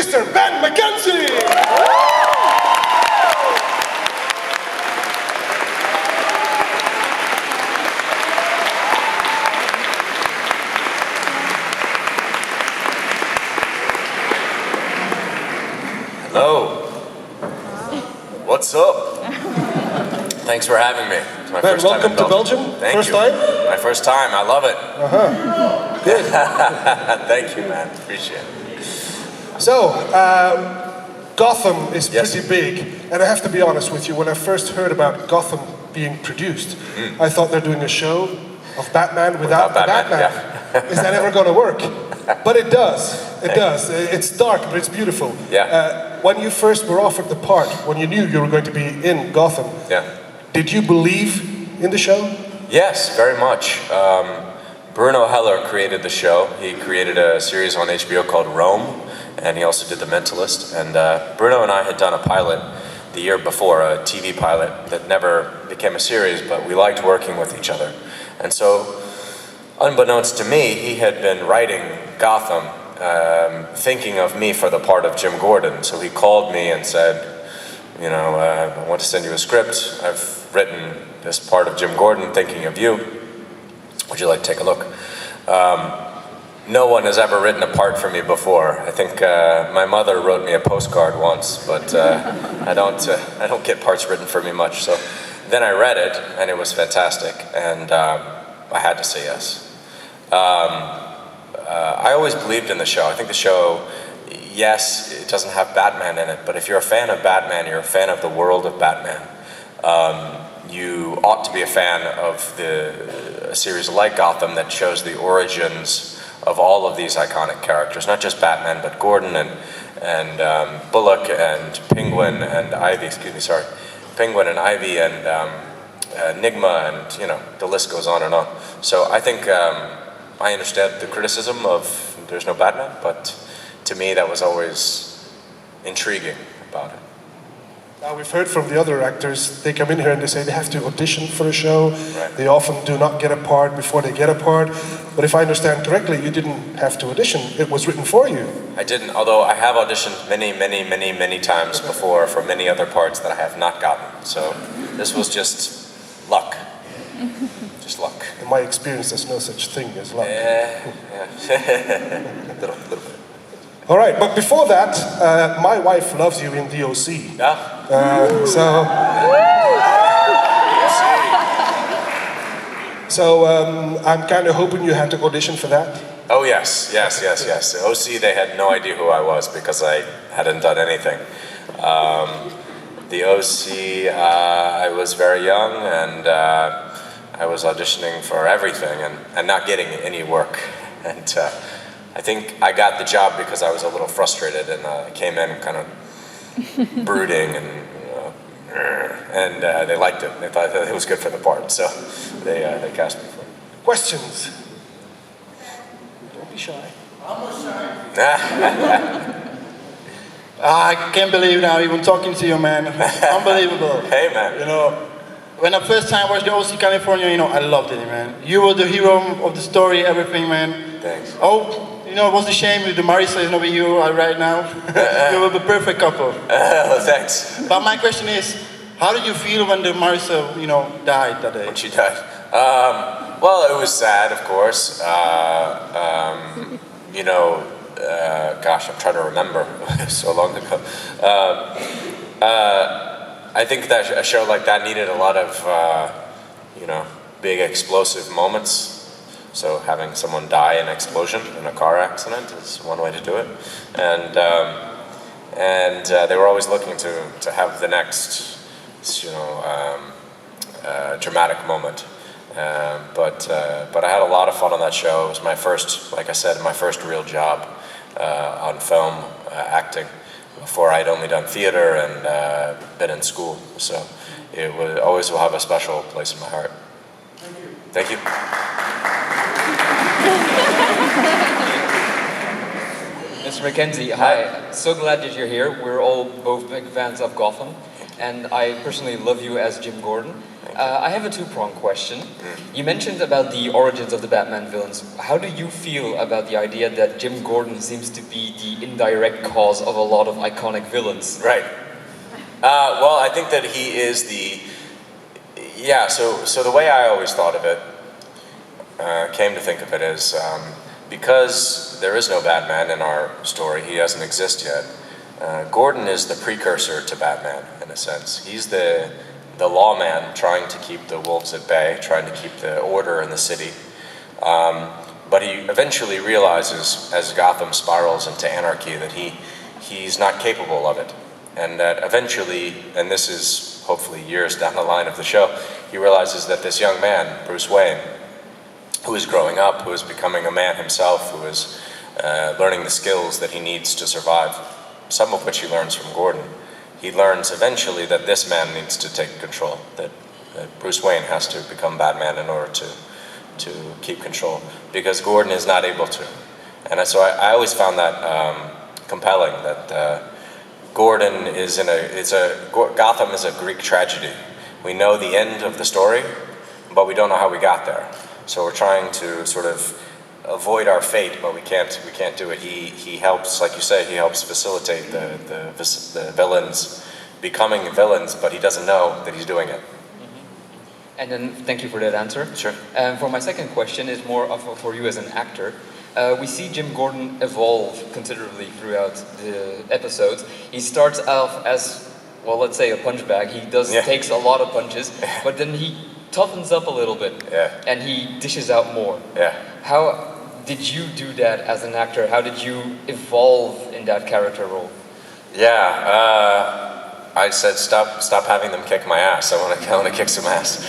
Mr. Ben McKenzie! Hello. What's up? Thanks for having me. It's my Ben, first time welcome in to Belgium. Thank First you. time? My first time. I love it. Good. Thank you, man. Appreciate it. So, Gotham is Yes. pretty big, and I have to be honest with you, when I first heard about Gotham being produced, I thought they're doing a show of Batman without the Batman. Is that ever going to work? But it does. It does. It's dark, but it's beautiful. Yeah. When you first were offered the part, when you knew you were going to be in Gotham, did you believe in the show? Yes, very much. Bruno Heller created the show. He created a series on HBO called Rome, and he also did The Mentalist. And Bruno and I had done a pilot the year before, a TV pilot that never became a series, but we liked working with each other. And so, unbeknownst to me, he had been writing Gotham, thinking of me for the part of Jim Gordon. So he called me and said, you know, I want to send you a script. I've written this part of Jim Gordon thinking of you. Would you like to take a look? No one has ever written a part for me before. I think my mother wrote me a postcard once, but I don't get parts written for me much. So then I read it, and it was fantastic, and I had to say yes. I always believed in the show. I think the show, yes, it doesn't have Batman in it, but if you're a fan of Batman, you're a fan of the world of Batman. You ought to be a fan of a series like Gotham that shows the origins of all of these iconic characters, not just Batman, but Gordon and Bullock and Penguin and Ivy, Penguin and Ivy and Enigma, and you know, the list goes on and on. So I think I understand the criticism of there's no Batman, but to me that was always intriguing about it. Now we've heard from the other actors, they come in here and they say they have to audition for a show. Right. They often do not get a part before they get a part. But if I understand correctly, you didn't have to audition, it was written for you. I didn't, although I have auditioned many times before for many other parts that I have not gotten. So this was just luck. Just luck. In my experience, there's no such thing as luck. little bit. All right, but before that, my wife loves you in the OC. Yeah. So I'm kind of hoping you had to audition for that. Oh yes. The OC, they had no idea who I was because I hadn't done anything. The OC, I was very young and I was auditioning for everything and not getting any work. And I think I got the job because I was a little frustrated and I came in kind of brooding and they liked it. They thought that it was good for the part, so they cast me for it. Questions? Don't be shy. I can't believe now, even talking to you, man. Unbelievable. Hey, man. You know, when I first time watched the OC California, you know, I loved it, man. You were the hero of the story, everything, man. Thanks. Oh, you know, it was a shame if the Marisa is not with you right now. You were the perfect couple. Thanks. But my question is, how did you feel when the Marisa, you know, died that day? When she died? Well, it was sad, of course. You know, gosh, I'm trying to remember. So long ago. I think that a show like that needed a lot of, you know, big explosive moments. So having someone die in an explosion in a car accident is one way to do it. And they were always looking to have the next, you know, dramatic moment. But I had a lot of fun on that show. It was my first, like I said, my first real job on film, acting. Before I'd only done theater and been in school. So it always will have a special place in my heart. Thank you. Mr. McKenzie, hi. So glad that you're here. We're all both big fans of Gotham. And I personally love you as Jim Gordon. I have a two-pronged question. You mentioned about the origins of the Batman villains. How do you feel about the idea that Jim Gordon seems to be the indirect cause of a lot of iconic villains? Right. Well, I think that he is the... Yeah, so the way I always thought of it, came to think of it as, because there is no Batman in our story, he doesn't exist yet, Gordon is the precursor to Batman, in a sense. He's the lawman trying to keep the wolves at bay, trying to keep the order in the city. But he eventually realizes, as Gotham spirals into anarchy, that he's not capable of it. And that eventually, and this is hopefully years down the line of the show, he realizes that this young man, Bruce Wayne, who is growing up, who is becoming a man himself, who is learning the skills that he needs to survive, some of which he learns from Gordon. He learns eventually that this man needs to take control, that Bruce Wayne has to become Batman in order to keep control, because Gordon is not able to. And so I always found that compelling, that Gordon is Gotham is a Greek tragedy. We know the end of the story, but we don't know how we got there. So we're trying to sort of avoid our fate, but we can't do it. He helps, like you say, he helps facilitate the villains becoming villains, but he doesn't know that he's doing it. And then, thank you for that answer. Sure. And for my second question is more for you as an actor. We see Jim Gordon evolve considerably throughout the episodes. He starts off as, well, let's say a punch bag. He takes a lot of punches, but then he toughens up a little bit, and he dishes out more. Yeah. How did you do that as an actor? How did you evolve in that character role? Yeah, I said stop having them kick my ass. I want to kick some ass.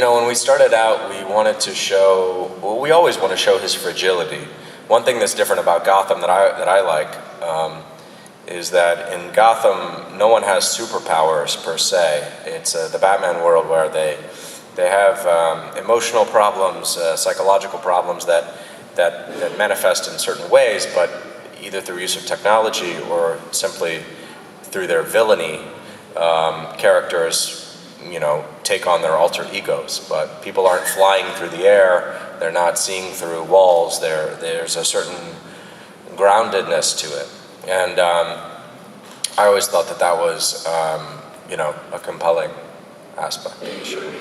When we started out, we wanted to show. Well, we always want to show his fragility. One thing that's different about Gotham that I like is that in Gotham, no one has superpowers per se. It's the Batman world where they have emotional problems, psychological problems that manifest in certain ways, but either through use of technology or simply through their villainy, characters, take on their alter egos. But people aren't flying through the air, they're not seeing through walls, there's a certain groundedness to it. And I always thought that was, a compelling aspect of the show.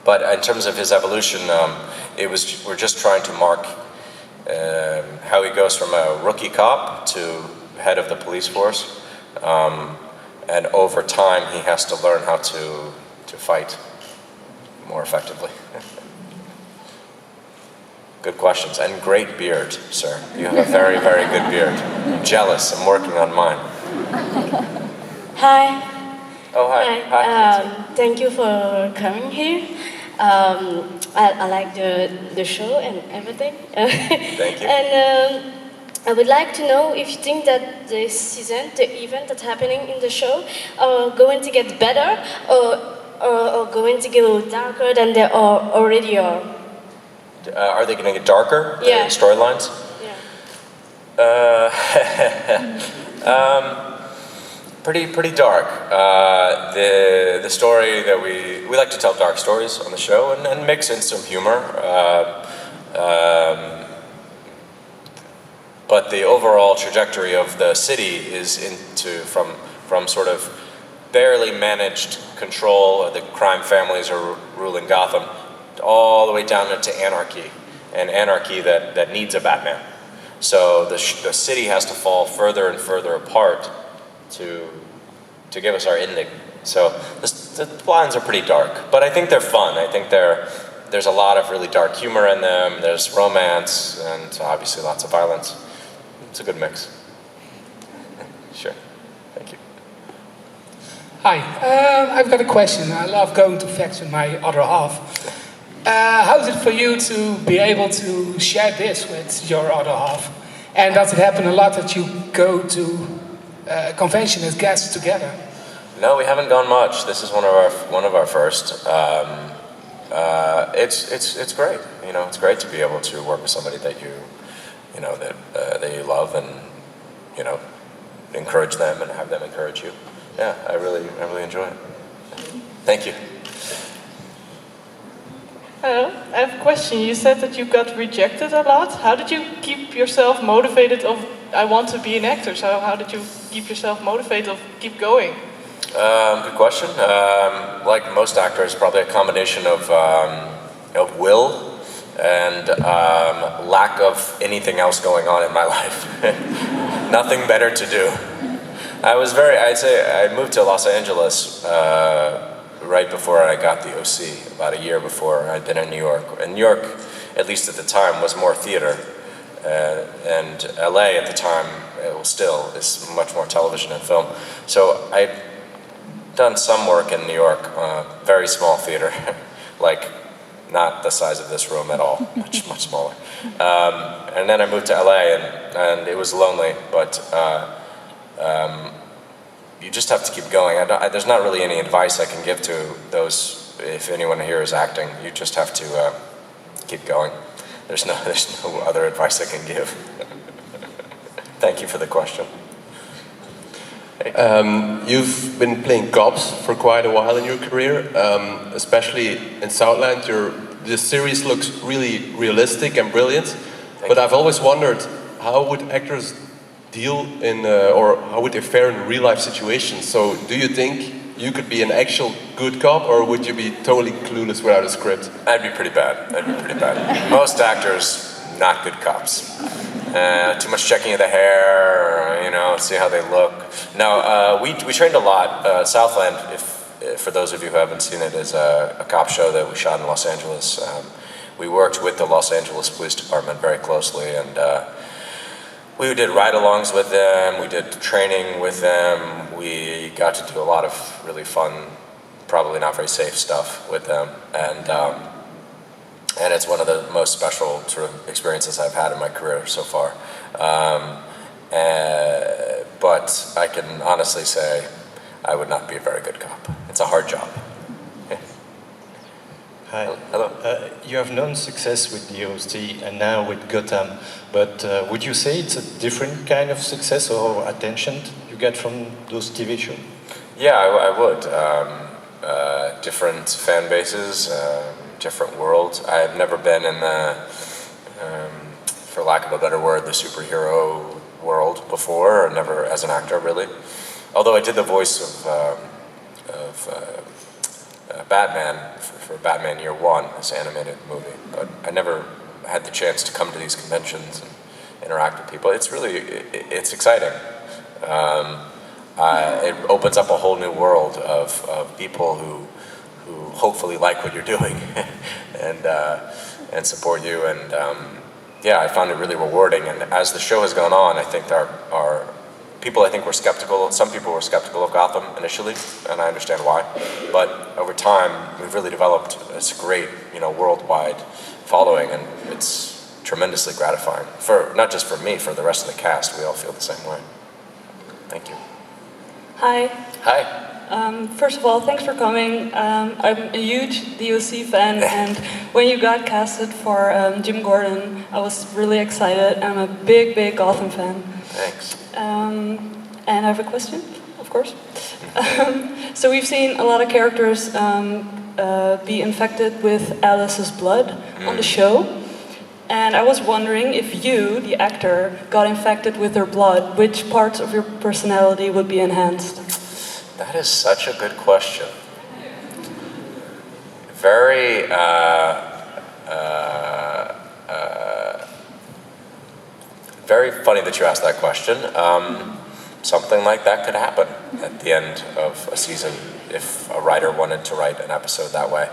But in terms of his evolution, we're just trying to mark how he goes from a rookie cop to head of the police force. And over time, he has to learn how to fight more effectively. Good questions, and great beard, sir. You have a very, very good beard. I'm jealous, I'm working on mine. Hi. Oh, hi. Hi. Thank you for coming here. I like the show and everything. Thank you. And I would like to know if you think that this season, the event that's happening in the show, are going to get better or going to go darker than they already are. Are they going to get darker? Yeah. The storylines? Yeah. Pretty dark. The story that we like to tell dark stories on the show and mix in some humor. But the overall trajectory of the city is from sort of barely managed control, the crime families are ruling Gotham, all the way down into anarchy, and anarchy that needs a Batman. So the city has to fall further and further apart to give us our ending. So the lines are pretty dark, but I think they're fun. I think there's a lot of really dark humor in them. There's romance and obviously lots of violence. It's a good mix. Sure. Thank you. Hi, I've got a question. I love going to facts with my other half. How is it for you to be able to share this with your other half? And does it happen a lot that you go to convention as guests together? No, we haven't gone much. This is one of our first. It's great. It's great to be able to work with somebody that you love and encourage them and have them encourage you. Yeah, I really enjoy it. Thank you. Hello, I have a question. You said that you got rejected a lot. How did you keep yourself motivated of, I want to be an actor, so how did you keep yourself motivated of keep going? Good question. Like most actors, probably a combination of will and lack of anything else going on in my life. Nothing better to do. I'd say I moved to Los Angeles right before I got the OC, about a year before I'd been in New York. And New York, at least at the time, was more theater. And LA at the time, still, is much more television and film. So I'd done some work in New York, very small theater, like not the size of this room at all, much smaller. And then I moved to LA, and it was lonely, but you just have to keep going. There's not really any advice I can give to those, if anyone here is acting. You just have to keep going. There's no other advice I can give. Thank you for the question. You've been playing cops for quite a while in your career, especially in Southland. The series looks really realistic and brilliant, but I've always wondered, how would actors deal in, or how would they fare in real life situations? So do you think you could be an actual good cop, or would you be totally clueless without a script? I'd be pretty bad. Most actors, not good cops. Too much checking of the hair, see how they look. No, we trained a lot. Southland, for those of you who haven't seen it, is a cop show that we shot in Los Angeles. We worked with the Los Angeles Police Department very closely, and we did ride-alongs with them, we did training with them, we got to do a lot of really fun, probably not very safe stuff with them, and it's one of the most special sort of experiences I've had in my career so far. But I can honestly say I would not be a very good cop. It's a hard job. Hi. Hello. You have known success with the OST and now with Gotham, but would you say it's a different kind of success or attention you get from those TV shows? Yeah, I would. Different fan bases, different worlds. I've never been in the, for lack of a better word, the superhero world before, or never as an actor really. Although I did the voice of Batman for Batman Year One, this animated movie, but I never had the chance to come to these conventions and interact with people. It's really, it's exciting. It opens up a whole new world of people who hopefully like what you're doing and support you. And yeah, I found it really rewarding. And as the show has gone on, I think our people, I think, were skeptical. Some people were skeptical of Gotham initially, and I understand why. But over time, we've really developed this great, worldwide following, and it's tremendously gratifying. For not just for me, for the rest of the cast, we all feel the same way. Thank you. Hi. Hi. First of all, thanks for coming. I'm a huge DOC fan, and when you got casted for Jim Gordon, I was really excited. I'm a big Gotham fan. Thanks. And I have a question, of course. So we've seen a lot of characters be infected with Alice's blood on the show. And I was wondering if you, the actor, got infected with her blood, which parts of your personality would be enhanced? That is such a good question. Very, very funny that you asked that question. Something like that could happen at the end of a season if a writer wanted to write an episode that way.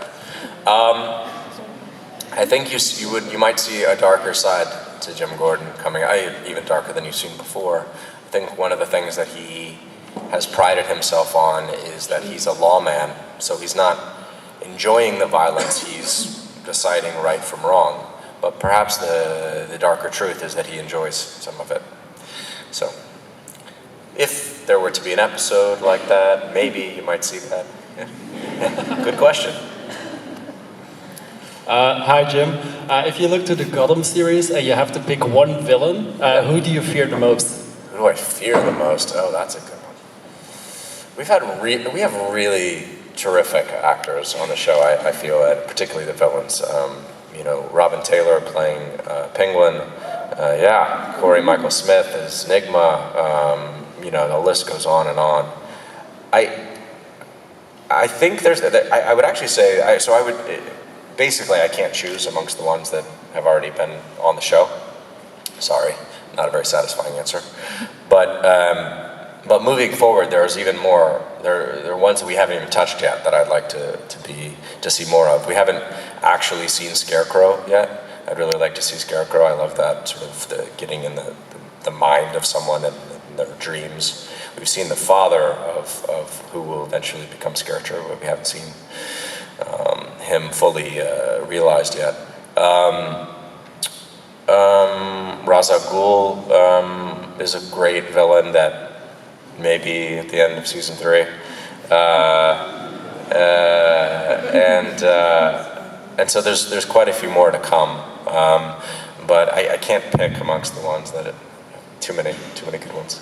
I think you might see a darker side to Jim Gordon coming, even darker than you've seen before. I think one of the things that he has prided himself on is that he's a lawman, so he's not enjoying the violence, he's deciding right from wrong. But perhaps the darker truth is that he enjoys some of it. So, if there were to be an episode like that, maybe you might see that. Yeah. Good question. Hi Jim. If you look to the Gotham series and you have to pick one villain, who do you fear the most? Who do I fear the most? Oh, that's a good one. We have really terrific actors on the show, I feel, and particularly the villains. You know, Robin Taylor playing Penguin, Corey Michael Smith as Nigma, you know, the list goes on and on. I think I would actually say, basically I can't choose amongst the ones that have already been on the show. Sorry, not a very satisfying answer. But moving forward, there's even more. There are ones that we haven't even touched yet that I'd like to see more of. We haven't actually seen Scarecrow yet. I'd really like to see Scarecrow. I love that sort of getting in the mind of someone and their dreams. We've seen the father of who will eventually become Scarecrow, but we haven't seen him fully realized yet. Ra's al Ghul is a great villain that maybe at the end of season 3, and so there's quite a few more to come, but I can't pick amongst the ones that too many good ones.